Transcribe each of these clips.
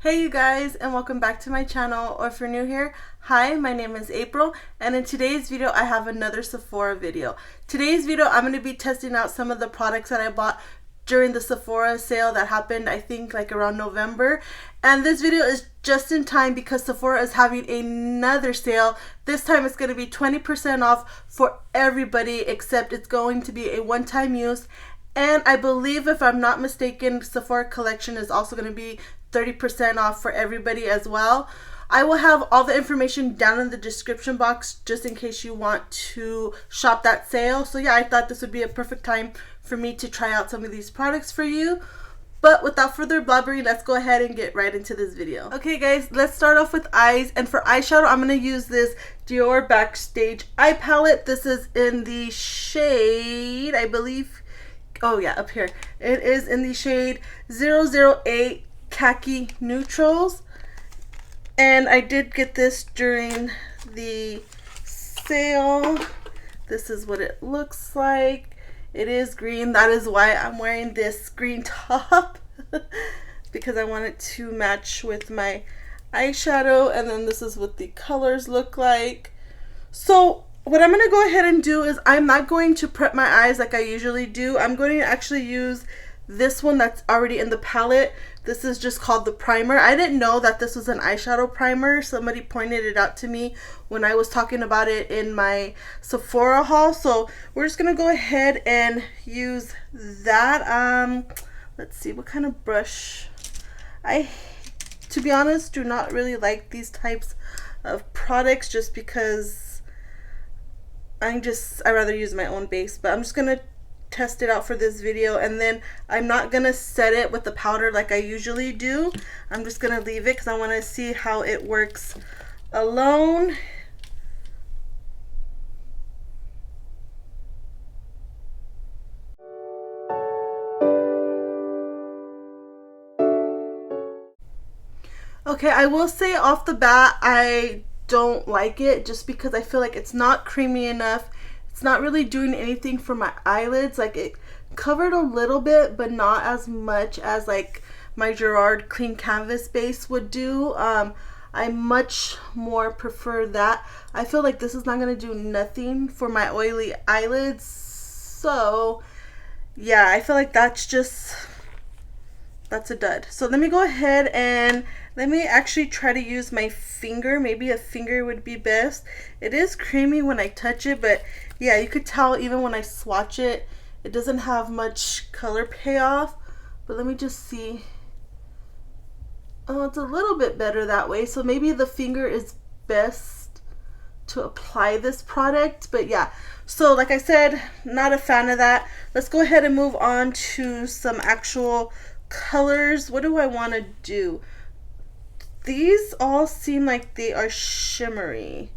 Hey you guys, and welcome back to my channel, or if you're new here, hi, my name is April, and in today's video I have another Sephora video. Today's video I'm going to be testing out some of the products that I bought during the Sephora sale that happened I think like around November, and this video is just in time because Sephora is having another sale. This time it's going to be 20% off for everybody, except it's going to be a one-time use. And I believe, if I'm not mistaken, Sephora collection is also going to be 30% off for everybody as well. I will have all the information down in the description box just in case you want to shop that sale. So yeah, I thought this would be a perfect time for me to try out some of these products for you. But without further blabbering, let's go ahead and get right into this video. Okay guys, let's start off with eyes. And for eyeshadow, I'm going to use this Dior Backstage Eye Palette. This is in the shade, I believe, oh yeah, up here. It is in the shade 008 Khaki Neutrals. And I did get this during the sale. This is what it looks like. It is green. That is why I'm wearing this green top. Because I want it to match with my eyeshadow. And then this is what the colors look like. So what I'm going to go ahead and do is I'm not going to prep my eyes like I usually do. I'm going to actually use this one that's already in the palette. This is just called the primer. I didn't know that this was an eyeshadow primer. Somebody pointed it out to me when I was talking about it in my Sephora haul. So we're just going to go ahead and use that. Let's see, what kind of brush? I, to be honest, do not really like these types of products just because I rather use my own base, but I'm just gonna test it out for this video, and then I'm not gonna set it with the powder like I usually do. I'm just gonna leave it because I want to see how it works alone. Okay, I will say off the bat, I don't like it just because I feel like it's not creamy enough. It's not really doing anything for my eyelids. Like, it covered a little bit, but not as much as like my Gerard Clean Canvas base would do. I much more prefer that. I feel like this is not going to do nothing for my oily eyelids. So yeah, I feel like that's a dud. So let me go ahead and let me actually try to use my finger. Maybe a finger would be best. It is creamy when I touch it, but yeah, you could tell even when I swatch it, it doesn't have much color payoff. But let me just see. Oh, it's a little bit better that way. So maybe the finger is best to apply this product. But yeah, so like I said, not a fan of that. Let's go ahead and move on to some actual colors. What do I want to do? These all seem like they are shimmery.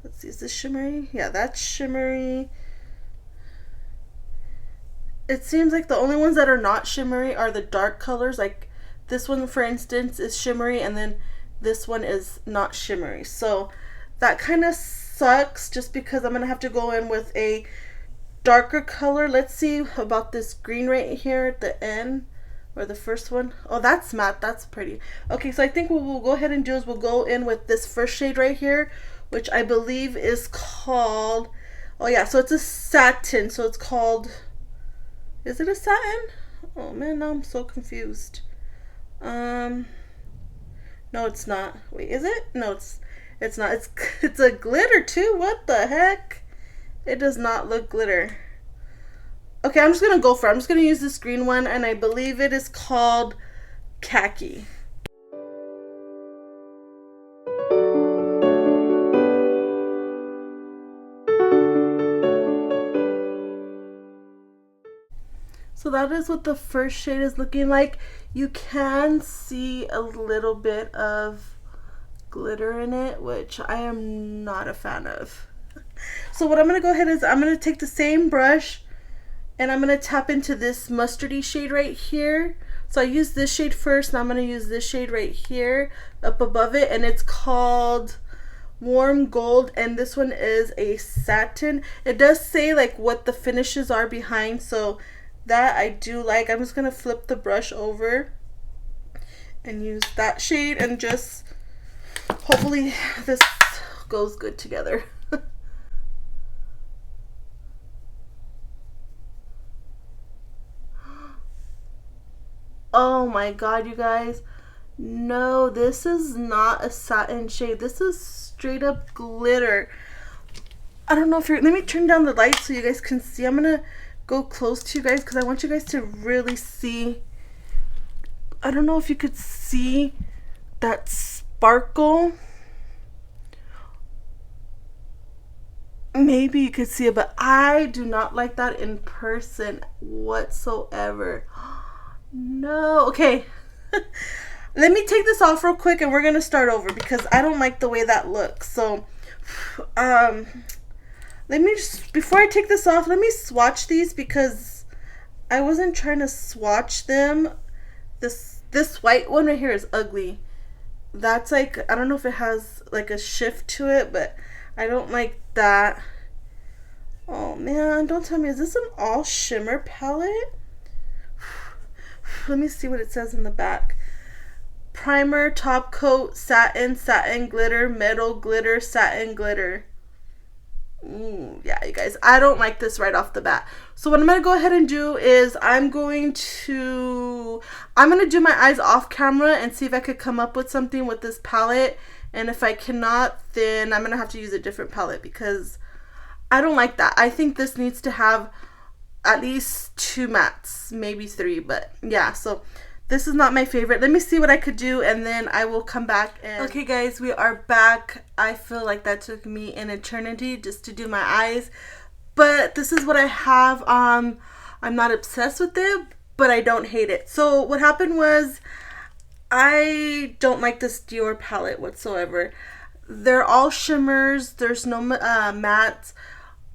Let's see, is this shimmery? Yeah, that's shimmery. It seems like the only ones that are not shimmery are the dark colors. Like this one, for instance, is shimmery, and then this one is not shimmery. So that kind of sucks just because I'm going to have to go in with a darker color. Let's see about this green right here at the end. Or the first one. Oh, that's matte. That's pretty. Okay, so I think what we'll go ahead and do is we'll go in with this first shade right here, which I believe is called, oh yeah, so it's a satin. So it's called, is it a satin? Oh man, now I'm so confused. No, it's not. Wait, is it? No, it's not. It's a glitter too. What the heck? It does not look glitter. Okay, I'm just going to go for it. I'm just going to use this green one, and I believe it is called Khaki. So that is what the first shade is looking like. You can see a little bit of glitter in it, which I am not a fan of. So what I'm going to go ahead is I'm going to take the same brush, and I'm going to tap into this mustardy shade right here. So I use this shade first, and I'm going to use this shade right here up above it, and it's called Warm Gold, and this one is a satin. It does say like what the finishes are behind, so that I do like. I'm just going to flip the brush over, and use that shade, and just hopefully this goes good together. Oh my god, you guys. No, this is not a satin shade. This is straight up glitter. I don't know if you're... Let me turn down the light so you guys can see. I'm going to go close to you guys because I want you guys to really see. I don't know if you could see that sparkle. Maybe you could see it, but I do not like that in person whatsoever. No. Okay. Let me take this off real quick and we're going to start over because I don't like the way that looks. So, let me just, before I take this off, let me swatch these because I wasn't trying to swatch them. This white one right here is ugly. That's like, I don't know if it has like a shift to it, but I don't like that. Oh man, don't tell me, is this an all shimmer palette? Let me see what it says in the back. Primer, top coat, satin, satin glitter, metal glitter, satin glitter. Ooh, yeah, you guys, I don't like this right off the bat. So what I'm going to go ahead and do is I'm going to do my eyes off camera and see if I could come up with something with this palette. And if I cannot, then I'm going to have to use a different palette because I don't like that. I think this needs to have at least 2 mattes, maybe 3, but yeah, so this is not my favorite. Let me see what I could do and then I will come back and... Okay guys, we are back. I feel like that took me an eternity just to do my eyes, but this is what I have. I'm not obsessed with it, but I don't hate it. So what happened was I don't like this Dior palette whatsoever. They're all shimmers. There's no mattes.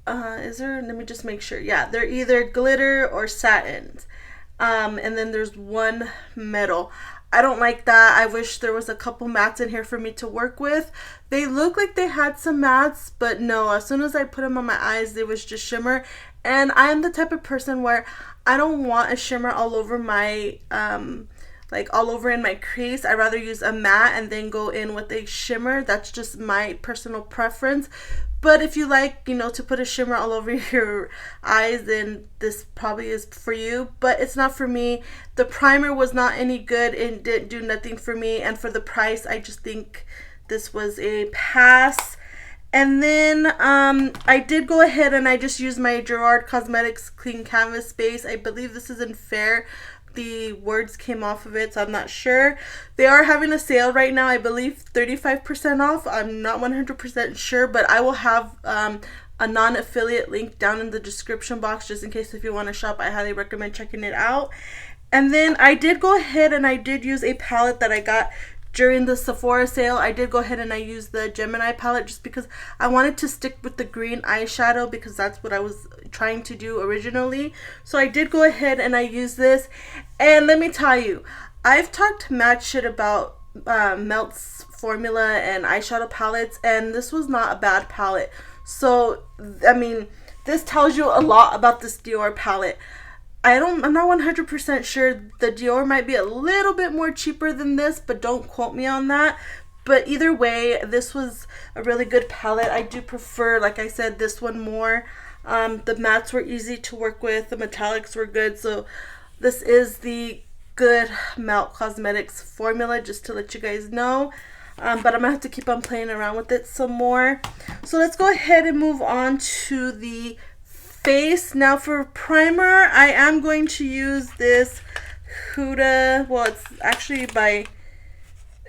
Is there? Let me just make sure. Yeah, they're either glitter or satins. And then there's one metal. I don't like that. I wish there was a couple mattes in here for me to work with. They look like they had some mattes, but no, as soon as I put them on my eyes, it was just shimmer. And I am the type of person where I don't want a shimmer all over my, like all over in my crease. I'd rather use a matte and then go in with a shimmer. That's just my personal preference. But if you like, you know, to put a shimmer all over your eyes, then this probably is for you. But it's not for me. The primer was not any good and didn't do nothing for me. And for the price, I just think this was a pass. And then I did go ahead and I just used my Gerard Cosmetics Clean Canvas Base. I believe this is in Fair. The words came off of it, so I'm not sure. They are having a sale right now, I believe 35% off. I'm not 100% sure, but I will have a non-affiliate link down in the description box just in case if you want to shop. I highly recommend checking it out. And then I did go ahead and I did use a palette that I got during the Sephora sale. I did go ahead and I used the Gemini palette just because I wanted to stick with the green eyeshadow because that's what I was trying to do originally. So I did go ahead and I used this. And let me tell you, I've talked mad shit about Melt's formula and eyeshadow palettes, and this was not a bad palette. So, I mean, this tells you a lot about this Dior palette. I'm not 100% sure. The Dior might be a little bit more cheaper than this, but don't quote me on that. But either way, this was a really good palette. I do prefer, like I said, this one more. The mattes were easy to work with. The metallics were good. So this is the good Melt Cosmetics formula, just to let you guys know. But I'm going to have to keep on playing around with it some more. So let's go ahead and move on to the face. Now for primer, I am going to use this Huda, well, it's actually by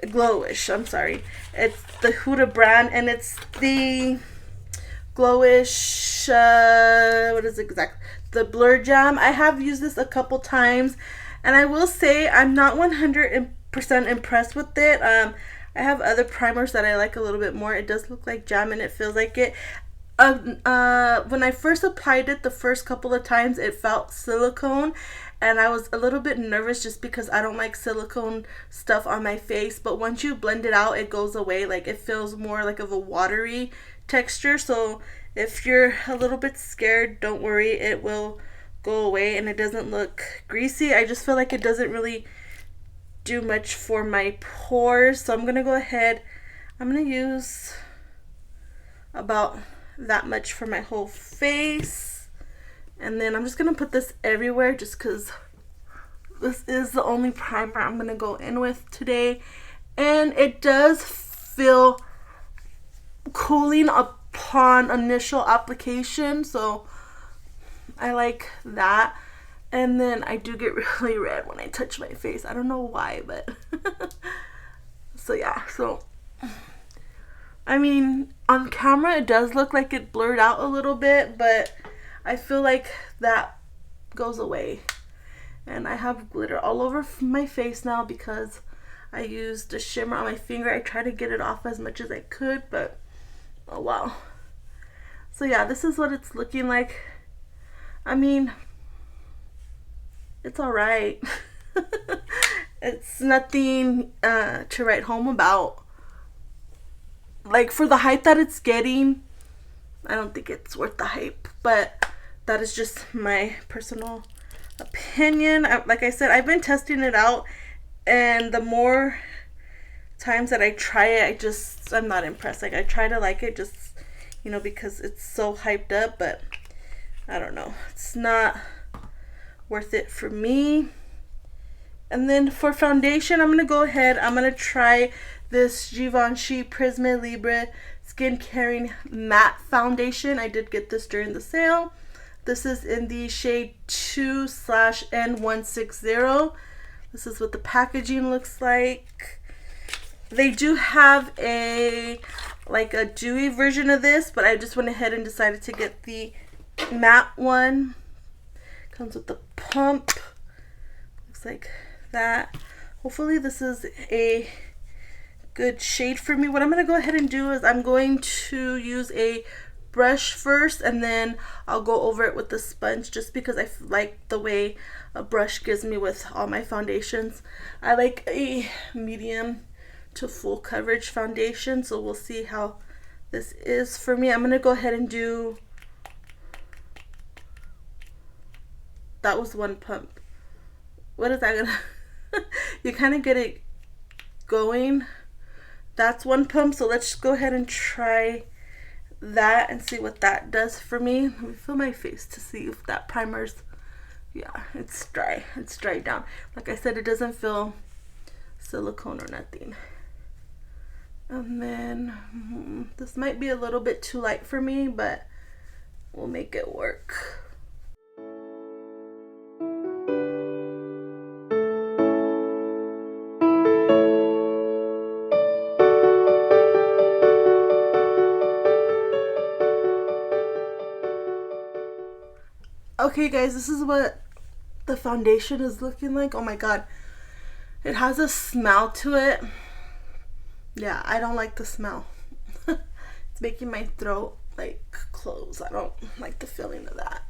Glowish, I'm sorry. It's the Huda brand, and it's the Glowish, what is it exactly? The Blur Jam. I have used this a couple times, and I will say I'm not 100% impressed with it. I have other primers that I like a little bit more. It does look like jam, and it feels like it. When I first applied it the first couple of times, it felt silicone, and I was a little bit nervous just because I don't like silicone stuff on my face. But once you blend it out, it goes away. Like, it feels more like of a watery texture. So if you're a little bit scared, don't worry, it will go away, and it doesn't look greasy. I just feel like it doesn't really do much for my pores, so I'm going to go ahead. I'm going to use about that much for my whole face. And then I'm just going to put this everywhere just because this is the only primer I'm going to go in with today. And it does feel cooling upon initial application, so I like that. And then I do get really red when I touch my face. I don't know why, but so yeah. So I mean, on camera it does look like it blurred out a little bit, but I feel like that goes away. And I have glitter all over my face now because I used a shimmer on my finger. I tried to get it off as much as I could, but oh wow. So yeah, this is what it's looking like. I mean, it's alright. It's nothing to write home about. Like, for the hype that it's getting, I don't think it's worth the hype. But that is just my personal opinion. Like I said, I've been testing it out, and the more times that I try it, I'm not impressed. Like, I try to like it just, you know, because it's so hyped up, but I don't know. It's not worth it for me. And then for foundation, I'm going to go ahead. I'm going to try this Givenchy Prisme Libre Skin Caring Matte Foundation. I did get this during the sale. This is in the shade 2/N160. This is what the packaging looks like. They do have a dewy version of this, but I just went ahead and decided to get the matte one. Comes with the pump. Looks like that. Hopefully this is a good shade for me. What I'm going to go ahead and do is I'm going to use a brush first, and then I'll go over it with the sponge, just because I like the way a brush gives me with all my foundations. I like a medium to full coverage foundation, so we'll see how this is for me. I'm going to go ahead and do, that was one pump. What is that gonna you kind of get it going. That's one pump, so let's just go ahead and try that and see what that does for me. Let me feel my face to see if that primer's, yeah, it's dry. It's dried down. Like I said, it doesn't feel silicone or nothing. And then this might be a little bit too light for me, but we'll make it work. Okay guys, this is what the foundation is looking like. Oh my god, it has a smell to it. Yeah, I don't like the smell. It's making my throat like close. I don't like the feeling of that.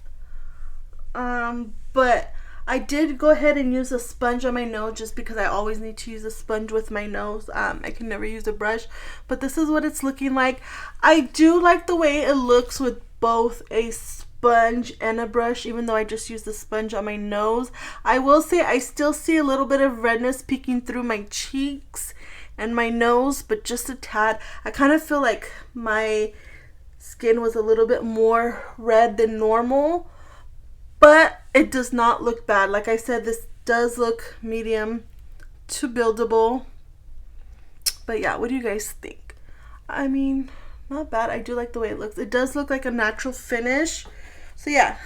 But I did go ahead and use a sponge on my nose, just because I always need to use a sponge with my nose. I can never use a brush, but this is what it's looking like. I do like the way it looks with both a sponge and a brush, even though I just used the sponge on my nose. I will say I still see a little bit of redness peeking through my cheeks and my nose, but just a tad. I kind of feel like my skin was a little bit more red than normal, but it does not look bad. Like I said, this does look medium to buildable. But yeah, what do you guys think? I mean, not bad. I do like the way it looks. It does look like a natural finish. So yeah,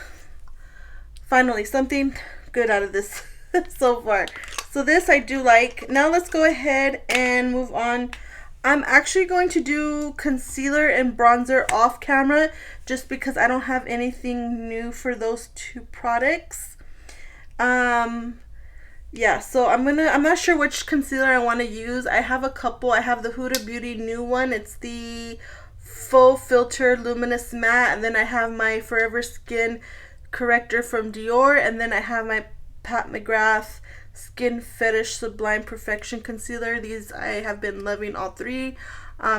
finally something good out of this so far. So this I do like. Now let's go ahead and move on. I'm actually going to do concealer and bronzer off camera, just because I don't have anything new for those two products. Yeah, so I'm not sure which concealer I want to use. I have a couple. I have the Huda Beauty new one. It's the Faux Filter Luminous Matte, and then I have my Forever Skin Corrector from Dior, and then I have my Pat McGrath Skin Fetish Sublime Perfection Concealer. These I have been loving all three.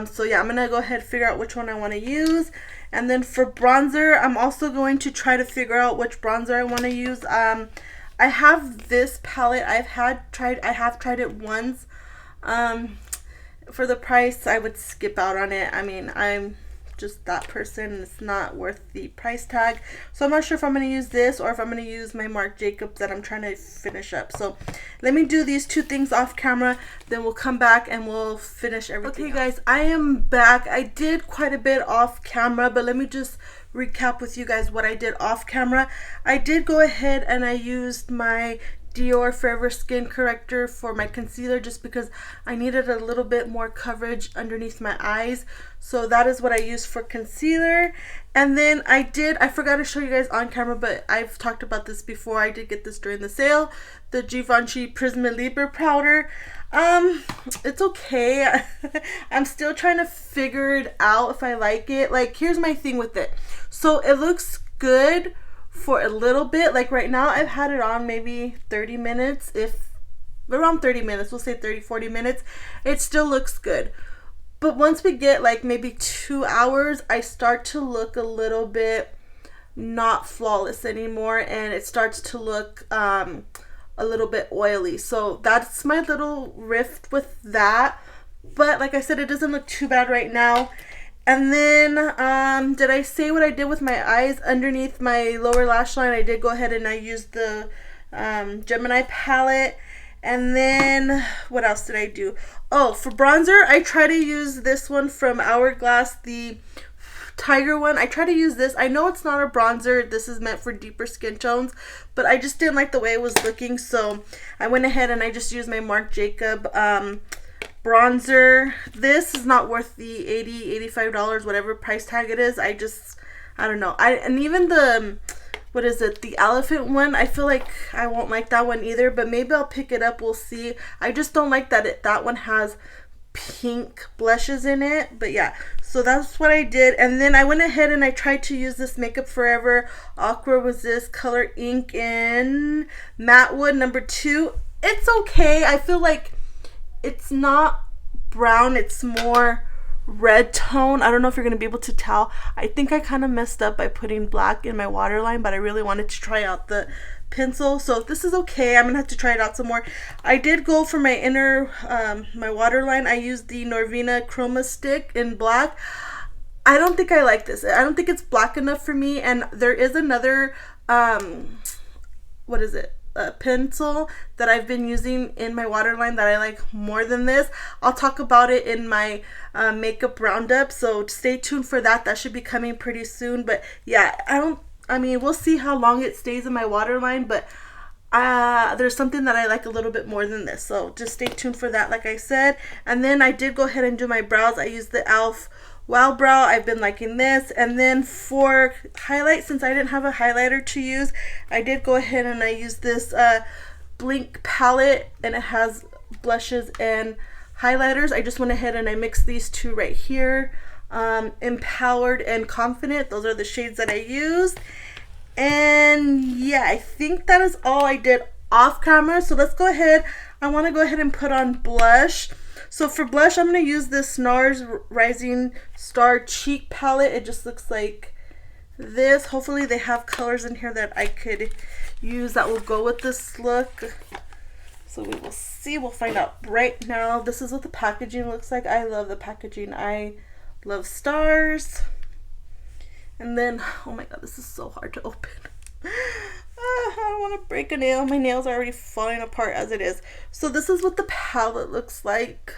So yeah, I'm gonna go ahead and figure out which one I want to use. And then for bronzer, I'm also going to try to figure out which bronzer I want to use. I I have this palette. I have tried it once. For the price, I would skip out on it. I mean, I'm just that person. It's not worth the price tag. So I'm not sure if I'm going to use this or if I'm going to use my Marc Jacobs that I'm trying to finish up. So let me do these two things off camera, then we'll come back and we'll finish everything. Okay guys, I am back. I did quite a bit off camera, but let me just recap with you guys what I did off camera. I did go ahead and I used my Dior Forever Skin Corrector for my concealer just because I needed a little bit more coverage underneath my eyes. So that is what I used for concealer. And then I forgot to show you guys on camera, but I've talked about this before. I did get this during the sale, the Givenchy Prisma Libre powder. It's okay. I'm still trying to figure it out if I like it. Like, here's my thing with it. So it looks good for a little bit. Like right now I've had it on maybe 30 minutes, if around 30 minutes, we'll say 30-40 minutes. It still looks good, but once we get like maybe 2 hours, I start to look a little bit not flawless anymore, and it starts to look a little bit oily. So that's my little rift with that, but like I said, it doesn't look too bad right now. And then, did I say what I did with my eyes underneath my lower lash line? I did go ahead and I used the Gemini palette. And then, what else did I do? Oh, for bronzer, I try to use this one from Hourglass, the Tiger one. I try to use this. I know it's not a bronzer. This is meant for deeper skin tones, but I just didn't like the way it was looking. So I went ahead and I just used my Marc Jacobs bronzer. This is not worth the $80-$85 whatever price tag it is. I don't know. And even the, what is it, the elephant one, I feel like I won't like that one either, but maybe I'll pick it up. We'll see. I just don't like that that one has pink blushes in it. But yeah, so that's what I did. And then I went ahead and I tried to use this Makeup Forever Aqua Resist Color Ink in Matte Wood number 2. It's okay. I feel like it's not brown, it's more red tone. I don't know if you're going to be able to tell. I think I kind of messed up by putting black in my waterline, but I really wanted to try out the pencil. So this is okay. I'm going to have to try it out some more. I did go for my inner, my waterline. I used the Norvina Chroma Stick in black. I don't think I like this. I don't think it's black enough for me. And there is another, what is it? Pencil that I've been using in my waterline that I like more than this. I'll talk about it in my makeup roundup, so stay tuned for that. That should be coming pretty soon. But yeah, I mean, we'll see how long it stays in my waterline, but there's something that I like a little bit more than this, so just stay tuned for that, like I said. And then I did go ahead and do my brows. I used the e.l.f. Wow Brow. I've been liking this. And then for highlight, since I didn't have a highlighter to use, I did go ahead and I used this Blink palette, and it has blushes and highlighters. I just went ahead and I mixed these two right here. Empowered and Confident, those are the shades that I used. And yeah, I think that is all I did off camera. So let's go ahead. I want to go ahead and put on blush. So for blush, I'm going to use this NARS Rising Star Cheek palette. It just looks like this. Hopefully they have colors in here that I could use that will go with this look. So we will see. We'll find out right now. This is what the packaging looks like. I love the packaging. I love stars. And then, oh my god, this is so hard to open. I don't want to break a nail. My nails are already falling apart as it is. So this is what the palette looks like.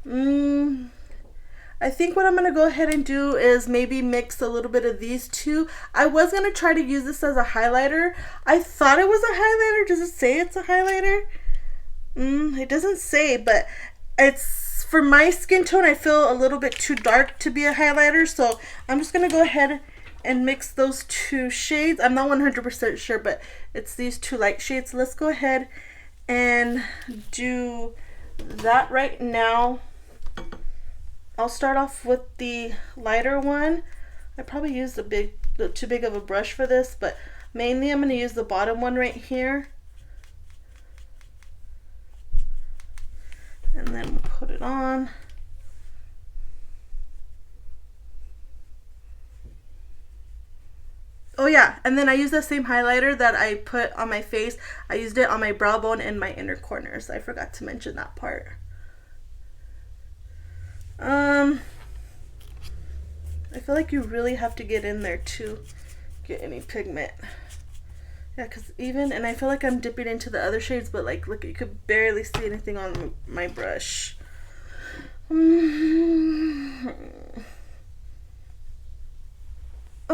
I think what I'm going to go ahead and do is maybe mix a little bit of these two. I was going to try to use this as a highlighter. I thought it was a highlighter. Does it say it's a highlighter? It doesn't say, but it's, for my skin tone, I feel a little bit too dark to be a highlighter. So I'm just going to go ahead and mix those two shades. I'm not 100% sure, but it's these two light shades. Let's go ahead and do that right now. I'll start off with the lighter one. I probably used too big of a brush for this, but mainly I'm going to use the bottom one right here. And then we'll put it on. Oh yeah, and then I use the same highlighter that I put on my face. I used it on my brow bone and my inner corners. I forgot to mention that part. I feel like you really have to get in there to get any pigment. Yeah, because even, and I feel like I'm dipping into the other shades, but like, look, you could barely see anything on my brush. I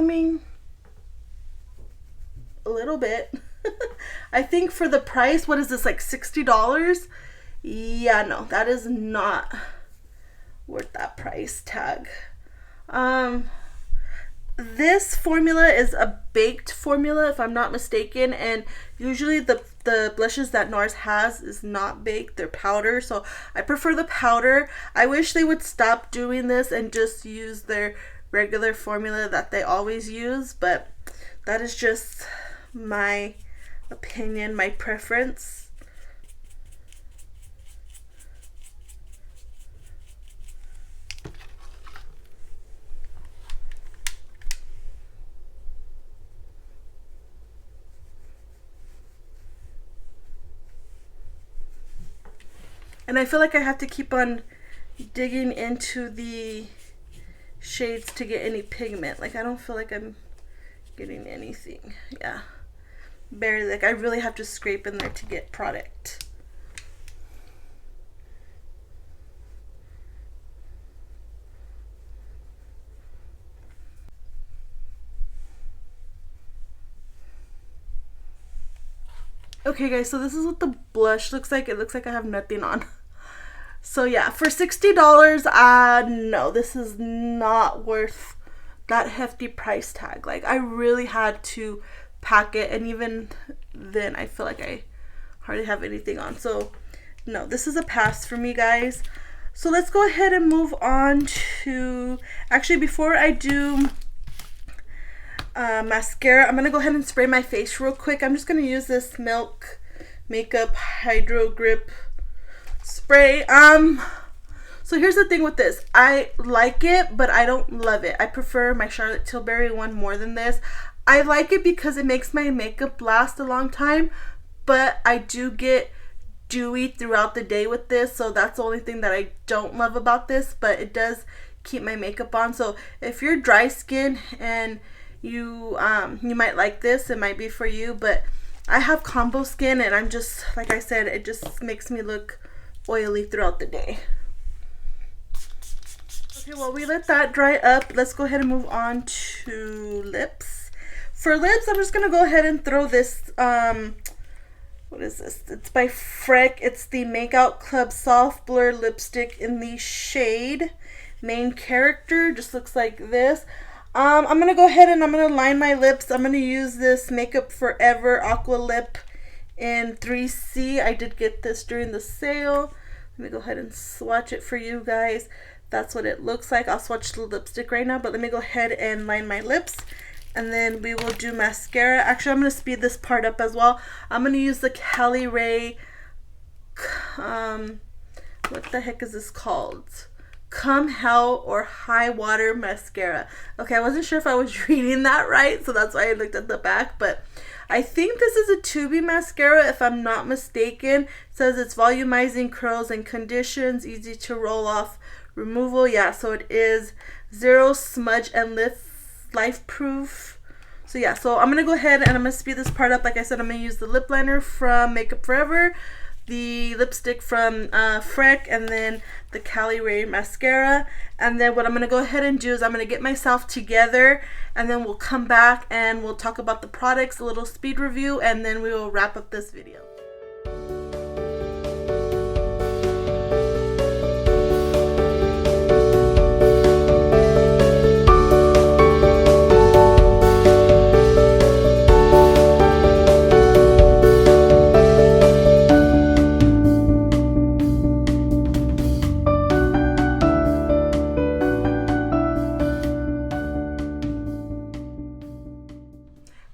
mean, a little bit. I think for the price, what is this, like $60? Yeah, no, that is not worth that price tag. This formula is a baked formula, if I'm not mistaken, and usually the blushes that NARS has is not baked, they're powder, so I prefer the powder. I wish they would stop doing this and just use their regular formula that they always use, but that is just my opinion, my preference. And I feel like I have to keep on digging into the shades to get any pigment. Like, I don't feel like I'm getting anything. Yeah, barely. Like, I really have to scrape in there to get product. Okay guys, so this is what the blush looks like. It looks like I have nothing on. So yeah, for $60, no, this is not worth that hefty price tag. Like, I really had to pack it, and even then I feel like I hardly have anything on. So no, this is a pass for me, guys. So let's go ahead and move on to, actually before I do mascara, I'm gonna go ahead and spray my face real quick. I'm just gonna use this Milk Makeup Hydro Grip spray. So here's the thing with this. I like it, but I don't love it. I prefer my Charlotte Tilbury one more than this. I like it because it makes my makeup last a long time, but I do get dewy throughout the day with this, so that's the only thing that I don't love about this, but it does keep my makeup on. So if you're dry skin and you might like this, it might be for you, but I have combo skin, and I'm just, like I said, it just makes me look oily throughout the day. Okay, well, we let that dry up. Let's go ahead and move on to lips. For lips, I'm just gonna go ahead and throw this, what is this? It's by Freck. It's the Makeout Club Soft Blur Lipstick in the shade Main Character. Just looks like this. I'm gonna go ahead and I'm gonna line my lips. I'm gonna use this Makeup Forever Aqua Lip in 3C. I did get this during the sale. Let me go ahead and swatch it for you guys. That's what it looks like. I'll swatch the lipstick right now, but let me go ahead and line my lips, and then we will do mascara. Actually, I'm gonna speed this part up as well. I'm gonna use the Cali Ray, what the heck is this called? Come Hell or High Water Mascara. Okay, I wasn't sure if I was reading that right, so that's why I looked at the back, but I think this is a tubey mascara, if I'm not mistaken. It says it's volumizing, curls and conditions, easy to roll off removal. Yeah, so it is zero smudge and life proof. So yeah, so I'm gonna go ahead and I'm gonna speed this part up. Like I said, I'm gonna use the lip liner from Makeup Forever, the lipstick from Freck, and then the Cali Ray mascara. And then what I'm gonna go ahead and do is I'm gonna get myself together, and then we'll come back and we'll talk about the products, a little speed review, and then we will wrap up this video.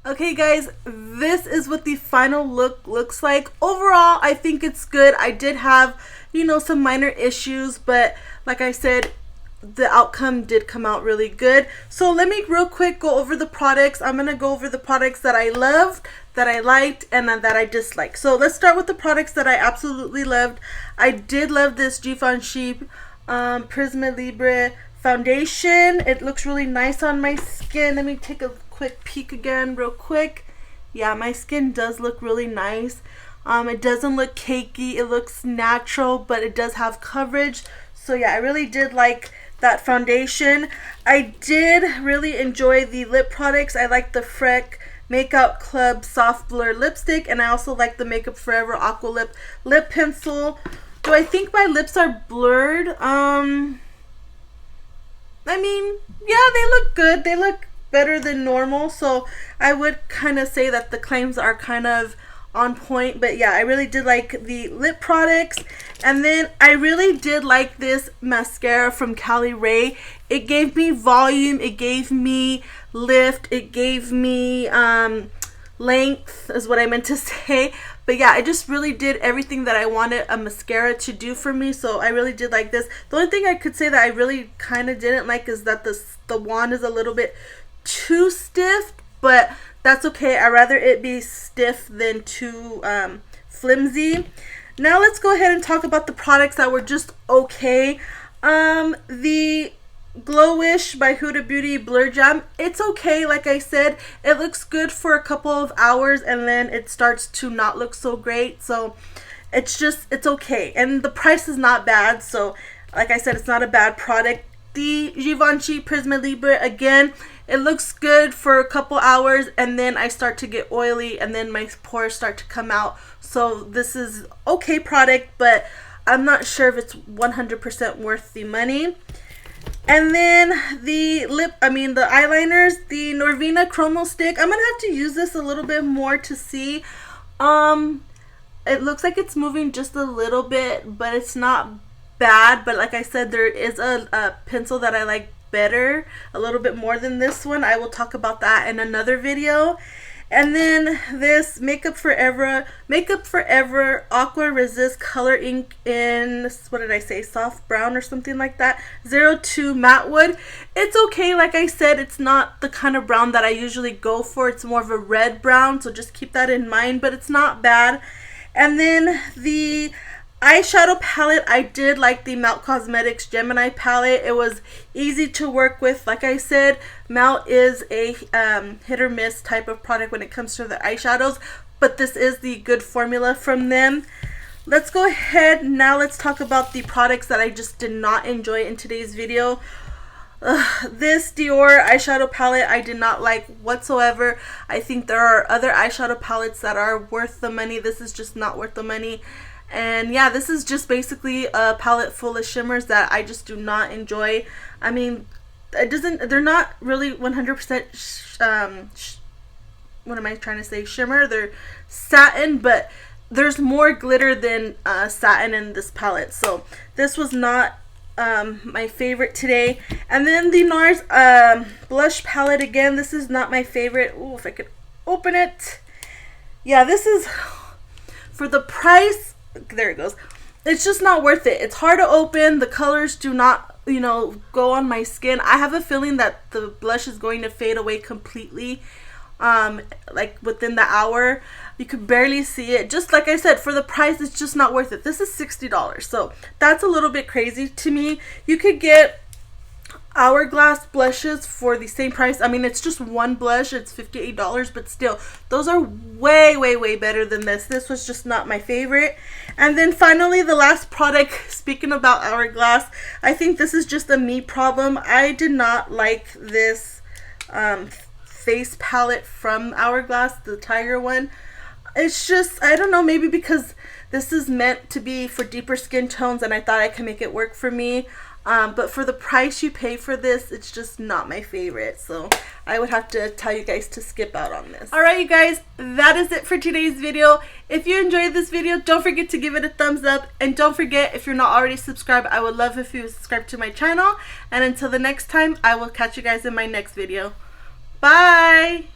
Okay guys, this is what the final look looks like. Overall, I think it's good. I did have, you know, some minor issues, but like I said, the outcome did come out really good. So let me real quick go over the products. I'm going to go over the products that I loved, that I liked, and that I disliked. So let's start with the products that I absolutely loved. I did love this Givenchy Prisma Libre foundation. It looks really nice on my skin. Let me take a quick peek again real quick. Yeah, my skin does look really nice. It doesn't look cakey. It looks natural, but it does have coverage. So yeah, I really did like that foundation. I did really enjoy the lip products. I like the Freck Makeup Club Soft Blur Lipstick, and I also like the Makeup Forever Aqua Lip Pencil. Do I think my lips are blurred? I mean, yeah, they look good. They look better than normal, so I would kind of say that the claims are kind of on point. But yeah, I really did like the lip products. And then I really did like this mascara from Cali Ray. It gave me volume, it gave me lift, it gave me length is what I meant to say. But yeah, it just really did everything that I wanted a mascara to do for me. So I really did like this. The only thing I could say that I really kind of didn't like is that the wand is a little bit too stiff, but that's okay. I'd rather it be stiff than too flimsy. Now let's go ahead and talk about the products that were just okay. The Glowish by Huda Beauty Blur Jam, it's okay. Like I said, it looks good for a couple of hours and then it starts to not look so great. So it's okay. And the price is not bad. So like I said, it's not a bad product. The Givenchy Prisma Libre, again, it looks good for a couple hours and then I start to get oily and then my pores start to come out. So this is okay product, but I'm not sure if it's 100% worth the money. And then the eyeliners, the Norvina Chromo Stick. I'm gonna have to use this a little bit more to see. It looks like it's moving just a little bit, but it's not bad. But like I said, there is a pencil that I like better, a little bit more than this one. I will talk about that in another video. And then this Makeup Forever Aqua Resist Color Ink in, what did I say, soft brown or something like that, 02 Matte Wood. It's okay. Like I said, it's not the kind of brown that I usually go for. It's more of a red brown, so just keep that in mind, but it's not bad. And then the eyeshadow palette, I did like the Melt Cosmetics Gemini palette. It was easy to work with. Like I said, Melt is a hit or miss type of product when it comes to the eyeshadows, but this is the good formula from them. Let's go ahead now. Let's talk about the products that I just did not enjoy in today's video. This Dior eyeshadow palette I did not like whatsoever. I think there are other eyeshadow palettes that are worth the money. This is just not worth the money. And yeah, this is just basically a palette full of shimmers that I just do not enjoy. I mean, they're not really 100% what am I trying to say, shimmer. They're satin, but there's more glitter than satin in this palette. So this was not my favorite today. And then the NARS blush palette, again, this is not my favorite. Ooh, if I could open it. Yeah, this is, for the price, there it goes, it's just not worth it. It's hard to open. The colors do not, go on my skin. I have a feeling that the blush is going to fade away completely, like within the hour. You could barely see it. Just like I said, for the price, it's just not worth it. This is $60, so that's a little bit crazy to me. You could get Hourglass blushes for the same price. I mean, it's just one blush, it's $58, but still, those are way, way, way better than this. This was just not my favorite. And then finally, the last product, speaking about Hourglass, I think this is just a me problem. I did not like this face palette from Hourglass, the tiger one. It's just, I don't know, maybe because this is meant to be for deeper skin tones and I thought I could make it work for me. But for the price you pay for this, it's just not my favorite. So I would have to tell you guys to skip out on this. Alright, you guys, that is it for today's video. If you enjoyed this video, don't forget to give it a thumbs up. And don't forget, if you're not already subscribed, I would love if you subscribe to my channel. And until the next time, I will catch you guys in my next video. Bye!